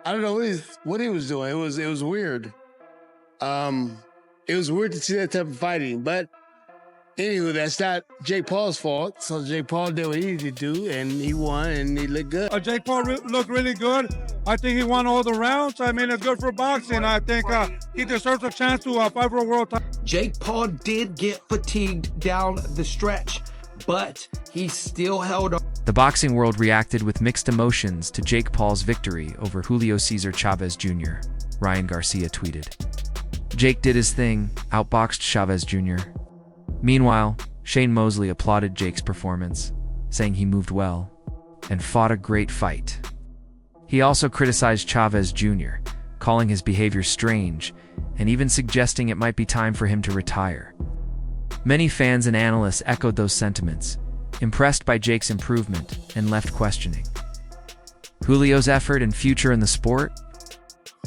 I don't know what he was doing. It was weird. It was weird to see that type of fighting. But anyway, that's not Jake Paul's fault. So Jake Paul did what he needed to do, and he won, and he looked good. Jake Paul looked really good. I think he won all the rounds. I mean, it's good for boxing. I think he deserves a chance to fight for a world title. Jake Paul did get fatigued down the stretch, but he still held on. The boxing world reacted with mixed emotions to Jake Paul's victory over Julio Cesar Chavez Jr., Ryan Garcia tweeted. Jake did his thing, outboxed Chavez Jr. Meanwhile, Shane Mosley applauded Jake's performance, saying he moved well and fought a great fight. He also criticized Chavez Jr., calling his behavior strange and even suggesting it might be time for him to retire. Many fans and analysts echoed those sentiments, impressed by Jake's improvement and left questioning Julio's effort and future in the sport.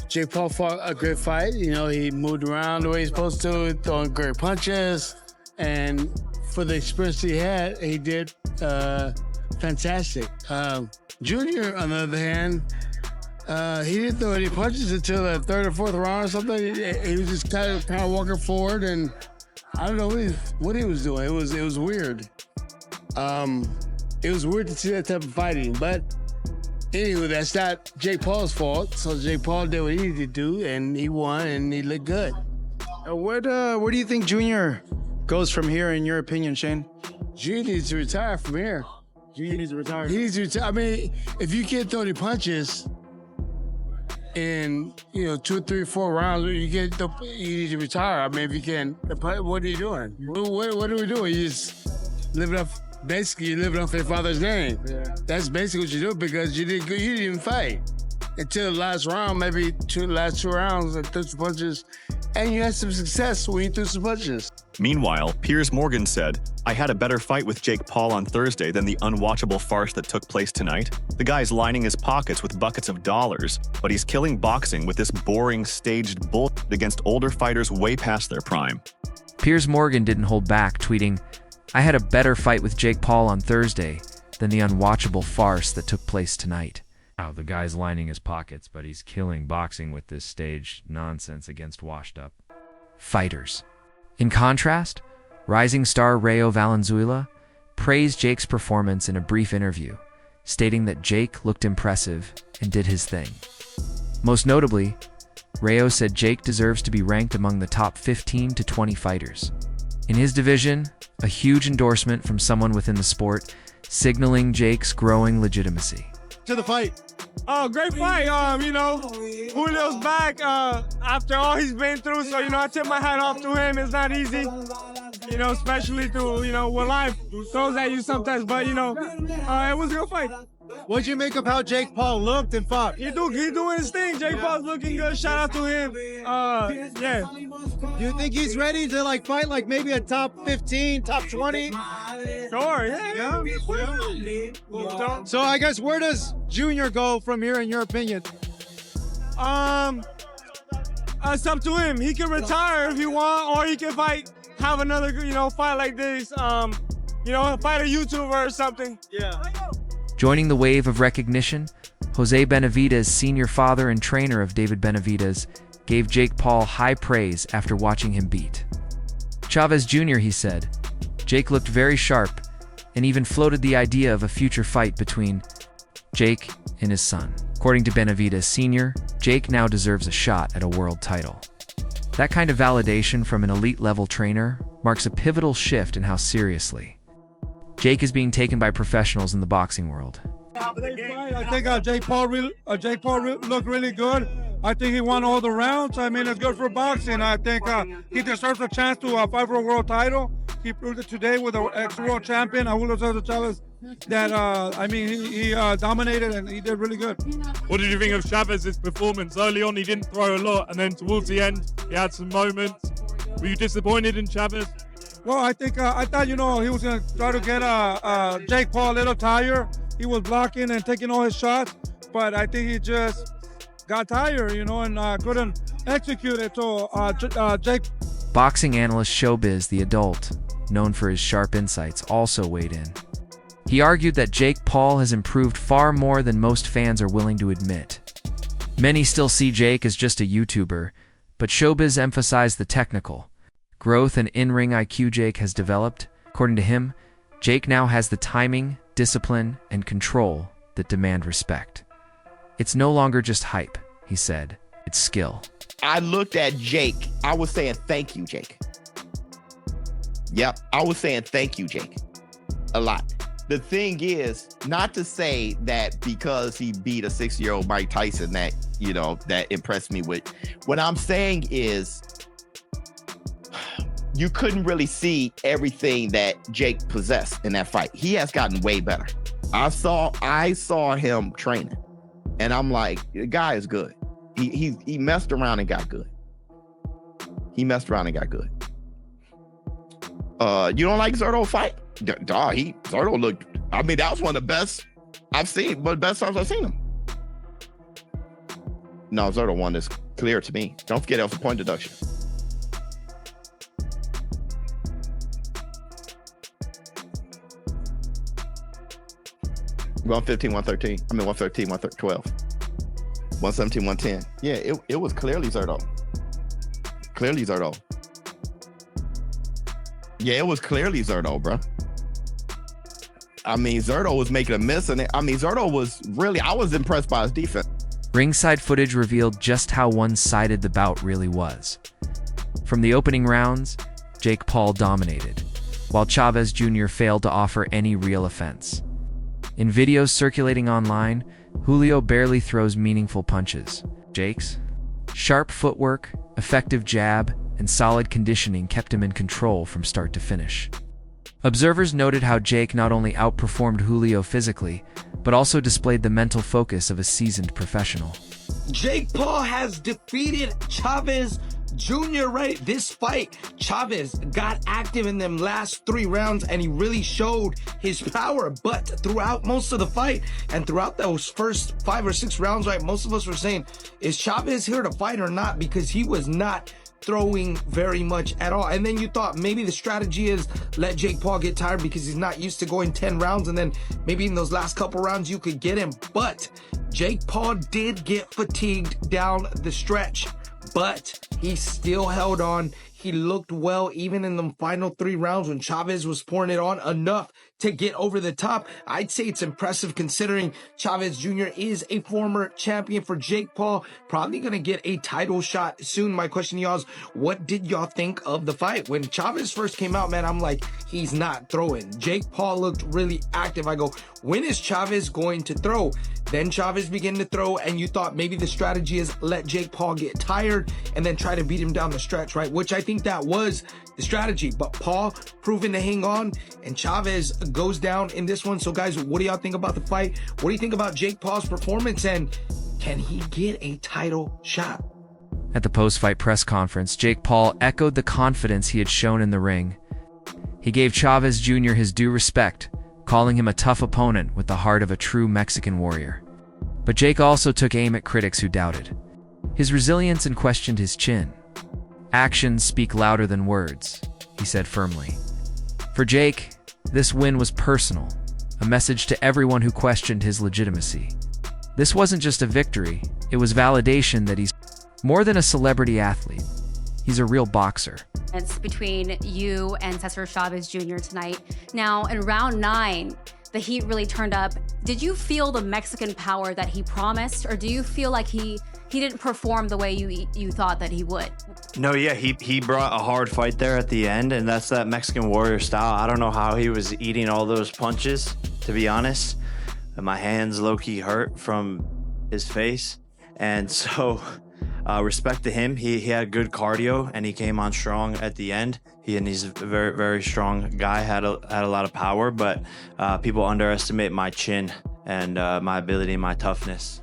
Jake Paul fought a great fight. You know, he moved around the way he's supposed to, throwing great punches. And for the experience he had, he did fantastic. Junior, on the other hand, he didn't throw any punches until the third or fourth round or something. He was just kind of walking forward, and I don't know what he was doing. It was weird. It was weird to see that type of fighting. But anyway, that's not Jake Paul's fault. So Jake Paul did what he needed to do, and he won, and he looked good. Where do you think Junior goes from here, in your opinion, Shane? Junior needs to retire from here. Junior needs to retire. He needs to retire. I mean, if you can't throw any punches in 2, 3, 4 rounds, you need to retire. I mean, if you can, what are you doing? What are we doing? You just living off. Basically, you're living off your father's name. Yeah. That's basically what you do because you didn't even fight until the last round, maybe last two rounds, and threw some punches, and you had some success when you threw some punches. Meanwhile, Piers Morgan said, "I had a better fight with Jake Paul on Thursday than the unwatchable farce that took place tonight. The guy's lining his pockets with buckets of dollars, but he's killing boxing with this boring, staged bullshit against older fighters way past their prime." Piers Morgan didn't hold back, tweeting, "I had a better fight with Jake Paul on Thursday than the unwatchable farce that took place tonight." Oh, the guy's lining his pockets, but he's killing boxing with this staged nonsense against washed-up fighters. In contrast, rising star Rayo Valenzuela praised Jake's performance in a brief interview, stating that Jake looked impressive and did his thing. Most notably, Rayo said Jake deserves to be ranked among the top 15 to 20 fighters in his division, a huge endorsement from someone within the sport, signaling Jake's growing legitimacy. To the fight. Oh, great fight. Julio's back after all he's been through. So, I tip my hat off to him. It's not easy, especially through, what life throws at you sometimes. But, it was a good fight. What'd you make of how Jake Paul looked and fought? He doing his thing. Jake Paul's looking good. Shout out to him. Yeah. Do you think he's ready to fight maybe a top 15, top 20? Sure, yeah. So I guess where does Junior go from here, in your opinion? It's up to him. He can retire if he wants, or he can have another, fight like this. Fight a YouTuber or something. Yeah. Joining the wave of recognition, Jose Benavidez, senior father and trainer of David Benavidez, gave Jake Paul high praise after watching him beat Chavez Jr. He said, "Jake looked very sharp and even floated the idea of a future fight between Jake and his son." According to Benavidez Sr., Jake now deserves a shot at a world title. That kind of validation from an elite-level trainer marks a pivotal shift in how seriously Jake is being taken by professionals in the boxing world. I think Jake Paul looked really good. I think he won all the rounds. I mean, it's good for boxing. I think he deserves a chance to fight for a world title. He proved it today with the ex-world champion, Julio Cesar Chavez, that, he dominated and he did really good. What did you think of Chavez's performance? Early on, he didn't throw a lot, and then towards the end, he had some moments. Were you disappointed in Chavez? Well, I thought, he was going to try to get Jake Paul a little tired. He was blocking and taking all his shots, but I think he just got tired, and couldn't execute it. So Jake. Boxing analyst Showbiz the Adult, known for his sharp insights, also weighed in. He argued that Jake Paul has improved far more than most fans are willing to admit. Many still see Jake as just a YouTuber, but showbiz emphasized the technical growth and in-ring IQ Jake has developed. According to him, Jake now has the timing, discipline, and control that demand respect. It's no longer just hype, he said. It's skill. I looked at Jake. I was saying, thank you, Jake. Yep, I was saying, thank you, Jake. A lot. The thing is, not to say that because he beat a 6-year-old Mike Tyson that, that impressed me with. What I'm saying is, you couldn't really see everything that Jake possessed in that fight. He has gotten way better. I saw him training, and I'm like, the guy is good. He messed around and got good. You don't like Zurdo fight? Zurdo looked. I mean, that was one of the best I've seen. One of the best times I've seen him. No, Zurdo won this clear to me. Don't forget it was a point deduction. We're on 15, 113. I mean, 113, 112. 117, 110. Yeah, it was clearly Zurdo. Yeah, it was clearly Zurdo, bro. I mean, Zurdo was making a miss, and Zurdo was really, I was impressed by his defense. Ringside footage revealed just how one-sided the bout really was. From the opening rounds, Jake Paul dominated, while Chavez Jr. failed to offer any real offense. In videos circulating online, Julio barely throws meaningful punches. Jake's sharp footwork, effective jab, and solid conditioning kept him in control from start to finish. Observers noted how Jake not only outperformed Julio physically, but also displayed the mental focus of a seasoned professional. Jake Paul has defeated Chavez Jr. Right, this fight, Chavez got active in them last 3 rounds and he really showed his power. But throughout most of the fight and throughout those first 5 or 6 rounds, right, most of us were saying, is Chavez here to fight or not? Because he was not throwing very much at all. And then you thought maybe the strategy is let Jake Paul get tired because he's not used to going 10 rounds, and then maybe in those last couple rounds you could get him. But Jake Paul did get fatigued down the stretch, but he still held on. He looked well even in the final 3 rounds when Chavez was pouring it on enough to get over the top. I'd say it's impressive considering Chavez Jr. is a former champion for Jake Paul. Probably going to get a title shot soon. My question to y'all is, what did y'all think of the fight? When Chavez first came out, man, I'm like, he's not throwing. Jake Paul looked really active. I go, when is Chavez going to throw? Then Chavez began to throw, and you thought maybe the strategy is let Jake Paul get tired and then try to beat him down the stretch, right? Which I think that was the strategy. But Paul proven to hang on, and Chavez goes down in this one. So guys, what do y'all think about the fight? What do you think about Jake Paul's performance, and can he get a title shot? At the post-fight press conference, Jake Paul echoed the confidence he had shown in the ring. He gave Chavez Jr. his due respect, calling him a tough opponent with the heart of a true Mexican warrior. But Jake also took aim at critics who doubted his resilience and questioned his chin. Actions speak louder than words, he said firmly. For Jake, this win was personal, a message to everyone who questioned his legitimacy. This wasn't just a victory, it was validation that he's more than a celebrity athlete. He's a real boxer. It's between you and Cesar Chavez Jr. tonight. Now, in round 9, the heat really turned up. Did you feel the Mexican power that he promised, or do you feel like he didn't perform the way you thought that he would? No, yeah, he brought a hard fight there at the end, and that's that Mexican warrior style. I don't know how he was eating all those punches, to be honest. My hands low-key hurt from his face, and so respect to him. He had good cardio, and he came on strong at the end. He's a very, very strong guy, had a lot of power, but people underestimate my chin and my ability and my toughness.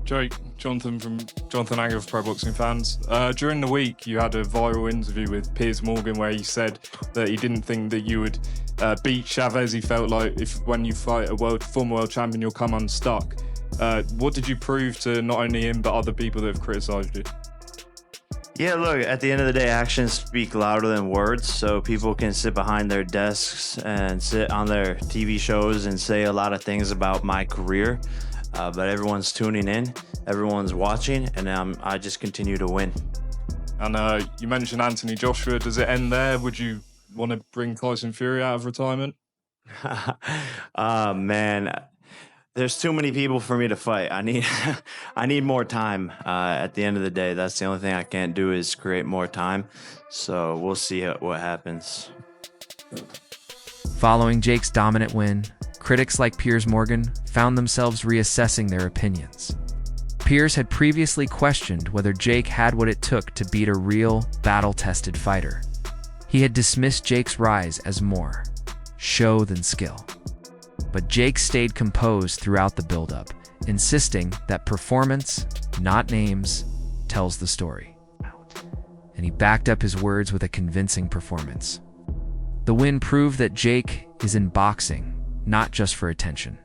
Jake, Jonathan Anger of Pro Boxing Fans. During the week, you had a viral interview with Piers Morgan where he said that he didn't think that you would beat Chavez. He felt like when you fight a former world champion, you'll come unstuck. What did you prove to not only him, but other people that have criticised you? Yeah, look, at the end of the day, actions speak louder than words, so people can sit behind their desks and sit on their TV shows and say a lot of things about my career. But everyone's tuning in, everyone's watching, and I just continue to win. And you mentioned Anthony Joshua. Does it end there? Would you want to bring Tyson Fury out of retirement? Man, there's too many people for me to fight. I need more time. At the end of the day, that's the only thing I can't do is create more time. So we'll see what happens. Following Jake's dominant win, critics like Piers Morgan found themselves reassessing their opinions. Piers had previously questioned whether Jake had what it took to beat a real, battle-tested fighter. He had dismissed Jake's rise as more show than skill. But Jake stayed composed throughout the build-up, insisting that performance, not names, tells the story. And he backed up his words with a convincing performance. The win proved that Jake is in boxing, not just for attention,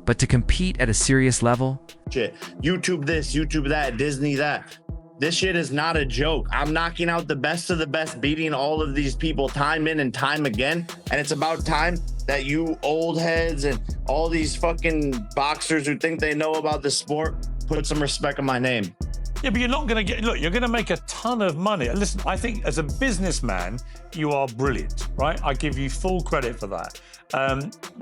but to compete at a serious level. Shit, YouTube this, YouTube that, Disney that. This shit is not a joke. I'm knocking out the best of the best, beating all of these people time in and time again. And it's about time that you old heads and all these fucking boxers who think they know about the sport put some respect on my name. Yeah, but you're not going to get, look, you're going to make a ton of money. Listen, I think as a businessman, you are brilliant, right? I give you full credit for that.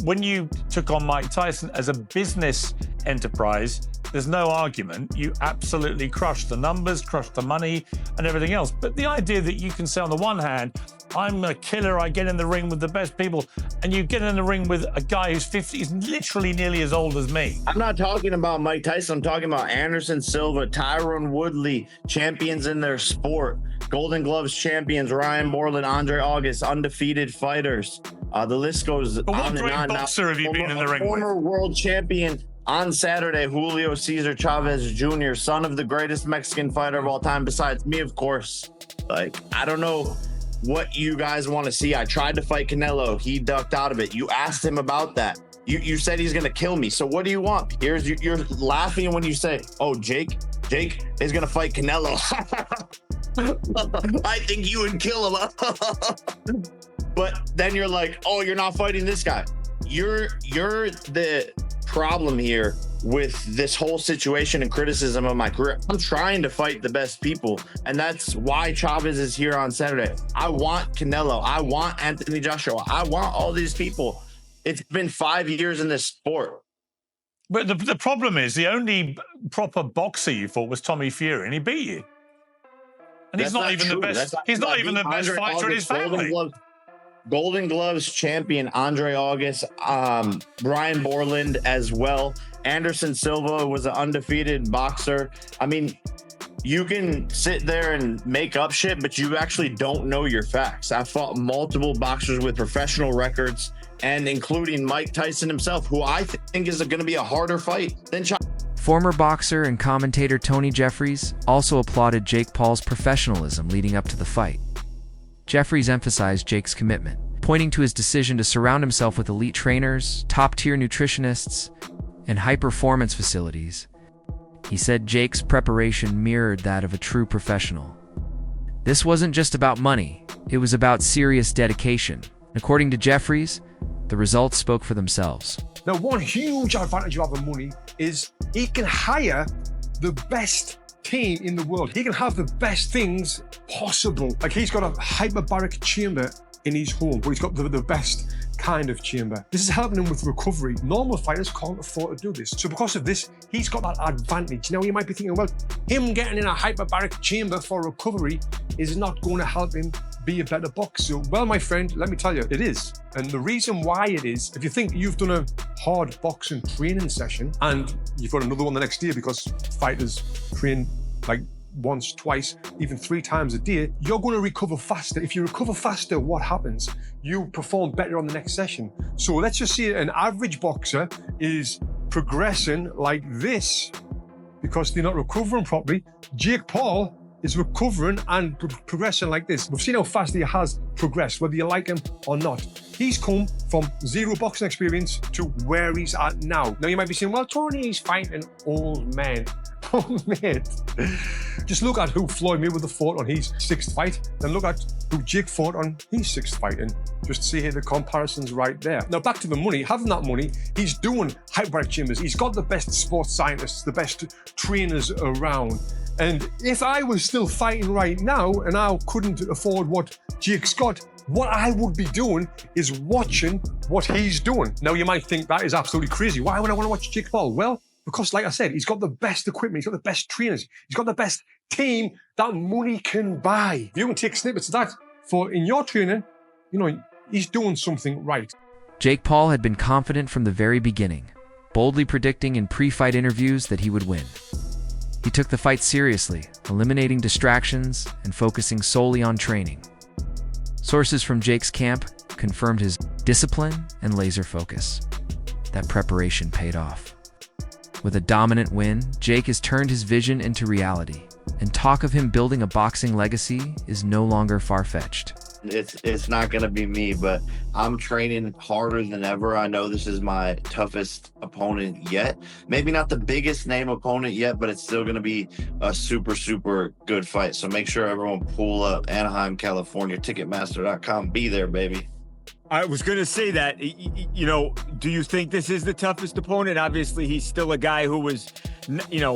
When you took on Mike Tyson as a business enterprise, there's no argument. You absolutely crushed the numbers, crushed the money and everything else. But the idea that you can say on the one hand, I'm a killer, I get in the ring with the best people, and you get in the ring with a guy who's 50, he's literally nearly as old as me. I'm not talking about Mike Tyson, I'm talking about Anderson Silva, Tyron Woodley, champions in their sport, Golden Gloves champions, Ryan Borland, Andre August, undefeated fighters. The list goes But what on and great on. boxer have you been in the ring with? Former world champion on Saturday, Julio Cesar Chavez Jr., son of the greatest Mexican fighter of all time, besides me, of course. Like, I don't know what you guys want to see. I tried to fight Canelo. He ducked out of it. You asked him about that. You said he's going to kill me. So what do you want? You're laughing when you say, oh, Jake is going to fight Canelo. I think you would kill him. But then you're like, oh, you're not fighting this guy. You're the problem here with this whole situation and criticism of my career. I'm trying to fight the best people, and that's why Chavez is here on Saturday. I want Canelo. I want Anthony Joshua. I want all these people. It's been 5 years in this sport. But the problem is the only proper boxer you fought was Tommy Fury, and he beat you. And he's not even the best. He's not even the best fighter in his family. Golden Gloves champion Andre August, Brian Borland as well. Anderson Silva was an undefeated boxer. I mean, you can sit there and make up shit, but you actually don't know your facts. I fought multiple boxers with professional records, and including Mike Tyson himself, who I think is going to be a harder fight than Former boxer and commentator Tony Jeffries also applauded Jake Paul's professionalism leading up to the fight. Jeffries emphasized Jake's commitment, pointing to his decision to surround himself with elite trainers, top-tier nutritionists, and high-performance facilities. He said Jake's preparation mirrored that of a true professional. This wasn't just about money, it was about serious dedication. According to Jeffries, the results spoke for themselves. Now, one huge advantage you have of money is he can hire the best team in the world. He can have the best things possible. Like, he's got a hyperbaric chamber in his home, but he's got the best kind of chamber. This is helping him with recovery. Normal fighters can't afford to do this. So because of this, he's got that advantage. Now, you might be thinking, well, him getting in a hyperbaric chamber for recovery is not going to help him be a better boxer. Well, my friend, let me tell you, it is. And the reason why it is, if you think you've done a hard boxing training session and you've got another one the next day because fighters train like once, twice, even 3 times a day, you're going to recover faster. If you recover faster, what happens? You perform better on the next session. So let's just say an average boxer is progressing like this because they're not recovering properly. Jake Paul is recovering and progressing like this. We've seen how fast he has progressed, whether you like him or not. He's come from 0 boxing experience to where he's at now. Now, you might be saying, well, Tony, he's fighting old men. Oh, mate. Just look at who Floyd Mayweather fought on his 6th fight, then look at who Jake fought on his 6th fight, and just see the comparisons right there. Now, back to the money. Having that money, he's doing hyperbaric chambers. He's got the best sports scientists, the best trainers around. And if I was still fighting right now and I couldn't afford what Jake's got, what I would be doing is watching what he's doing. Now, you might think that is absolutely crazy. Why would I want to watch Jake Paul? Well, because like I said, he's got the best equipment, he's got the best trainers, he's got the best team that money can buy. If you can take snippets of that for in your training, you know, he's doing something right. Jake Paul had been confident from the very beginning, boldly predicting in pre-fight interviews that he would win. He took the fight seriously, eliminating distractions and focusing solely on training. Sources from Jake's camp confirmed his discipline and laser focus. That preparation paid off. With a dominant win, Jake has turned his vision into reality, and talk of him building a boxing legacy is no longer far-fetched. It's not going to be me, but I'm training harder than ever. I know this is my toughest opponent yet. Maybe not the biggest name opponent yet, but it's still going to be a super, super good fight. So make sure everyone pull up Anaheim, California, Ticketmaster.com. Be there, baby. I was going to say that, you know, do you think this is the toughest opponent? Obviously, he's still a guy who was, you know,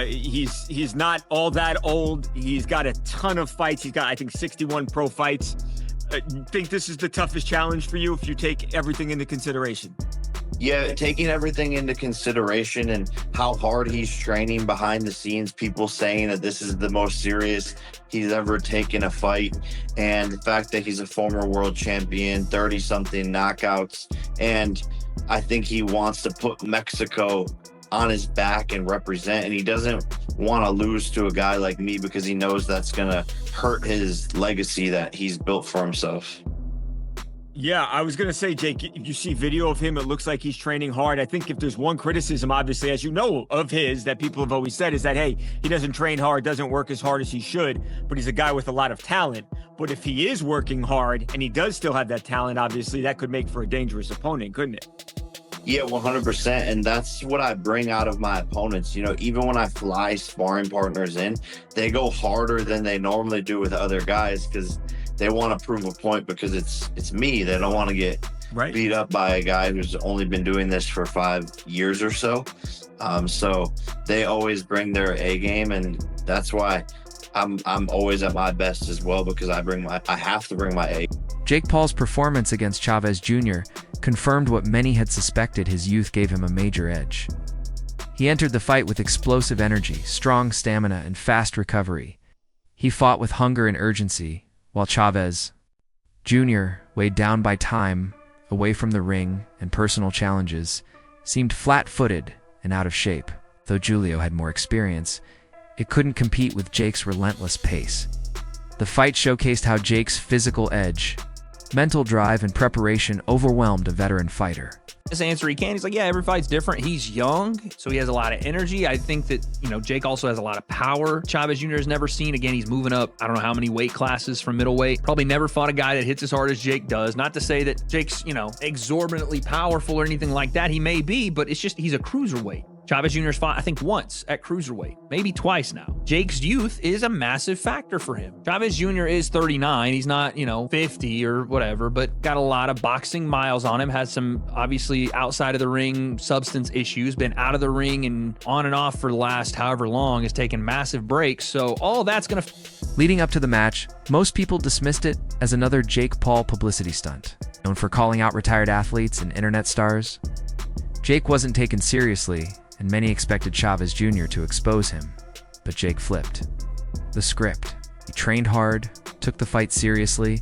he's not all that old. He's got a ton of fights. He's got, I think, 61 pro fights. You think this is the toughest challenge for you if you take everything into consideration? Yeah, taking everything into consideration and how hard he's training behind the scenes, people saying that this is the most serious he's ever taken a fight, and the fact that he's a former world champion, 30-something knockouts, and I think he wants to put Mexico on his back and represent, and he doesn't want to lose to a guy like me because he knows that's going to hurt his legacy that he's built for himself. Yeah, I was going to say, Jake, if you see video of him, it looks like he's training hard. I think if there's one criticism, obviously, as you know, of his that people have always said is that, hey, he doesn't train hard, doesn't work as hard as he should, but he's a guy with a lot of talent. But if he is working hard and he does still have that talent, obviously, that could make for a dangerous opponent, couldn't it? Yeah, 100%. And that's what I bring out of my opponents. You know, even when I fly sparring partners in, they go harder than they normally do with other guys because they want to prove a point because it's me. They don't want to get beat up by a guy who's only been doing this for 5 years or so. So they always bring their A game, and that's why I'm always at my best as well because I have to bring my A. Jake Paul's performance against Chavez Jr. confirmed what many had suspected: his youth gave him a major edge. He entered the fight with explosive energy, strong stamina, and fast recovery. He fought with hunger and urgency, while Chavez Jr., weighed down by time, away from the ring, and personal challenges, seemed flat-footed and out of shape. Though Julio had more experience, it couldn't compete with Jake's relentless pace. The fight showcased how Jake's physical edge, mental drive, and preparation overwhelmed a veteran fighter. This answer he can. He's like, yeah, every fight's different. He's young, so he has a lot of energy. I think that, you know, Jake also has a lot of power. Chavez Jr. has never seen. Again, he's moving up, I don't know how many weight classes from middleweight. Probably never fought a guy that hits as hard as Jake does. Not to say that Jake's, you know, exorbitantly powerful or anything like that. He may be, but it's just he's a cruiserweight. Chavez Jr.'s fought, I think, once at cruiserweight, maybe twice now. Jake's youth is a massive factor for him. Chavez Jr. is 39. He's not, you know, 50 or whatever, but got a lot of boxing miles on him, has some, obviously, outside of the ring substance issues, been out of the ring and on and off for the last however long, has taken massive breaks. So all that's going to... Leading up to the match, most people dismissed it as another Jake Paul publicity stunt. Known for calling out retired athletes and internet stars, Jake wasn't taken seriously, and many expected Chavez Jr. to expose him. But Jake flipped the script. He trained hard, took the fight seriously,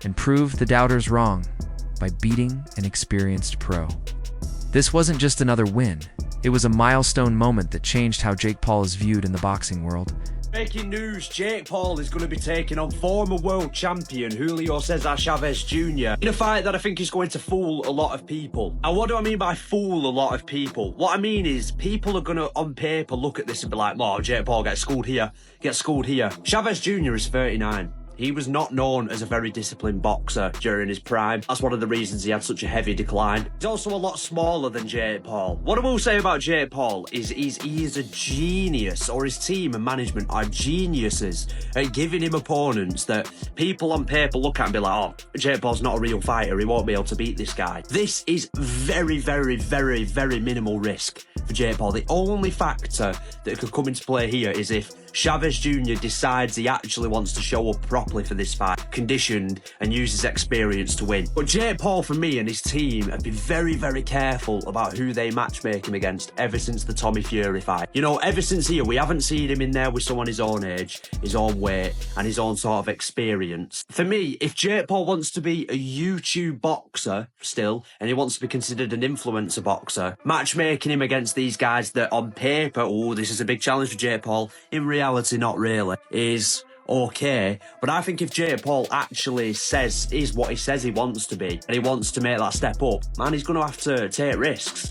and proved the doubters wrong by beating an experienced pro. This wasn't just another win. It was a milestone moment that changed how Jake Paul is viewed in the boxing world. Breaking news, Jake Paul is going to be taking on former world champion Julio Cesar Chavez Jr. in a fight that I think is going to fool a lot of people. And what do I mean by fool a lot of people? What I mean is people are going to, on paper, look at this and be like, oh, Jake Paul gets schooled here, gets schooled here. Chavez Jr. is 39. He was not known as a very disciplined boxer during his prime. That's one of the reasons he had such a heavy decline. He's also a lot smaller than Jake Paul. What I will say about Jake Paul is he is a genius, or his team and management are geniuses at giving him opponents that people on paper look at and be like, oh, Jake Paul's not a real fighter, he won't be able to beat this guy. This is very, very, very, very minimal risk for Jake Paul. The only factor that could come into play here is if Chavez Jr. decides he actually wants to show up properly for this fight, conditioned, and use his experience to win. But Jake Paul, for me, and his team have been very, very careful about who they matchmake him against ever since the Tommy Fury fight. You know, ever since here, we haven't seen him in there with someone his own age, his own weight, and his own sort of experience. For me, if Jake Paul wants to be a YouTube boxer still, and he wants to be considered an influencer boxer, matchmaking him against these guys that on paper, oh, this is a big challenge for Jake Paul, in reality, not really, is okay. But I think if Jake Paul actually is what he says he wants to be, and he wants to make that step up, man, he's going to have to take risks.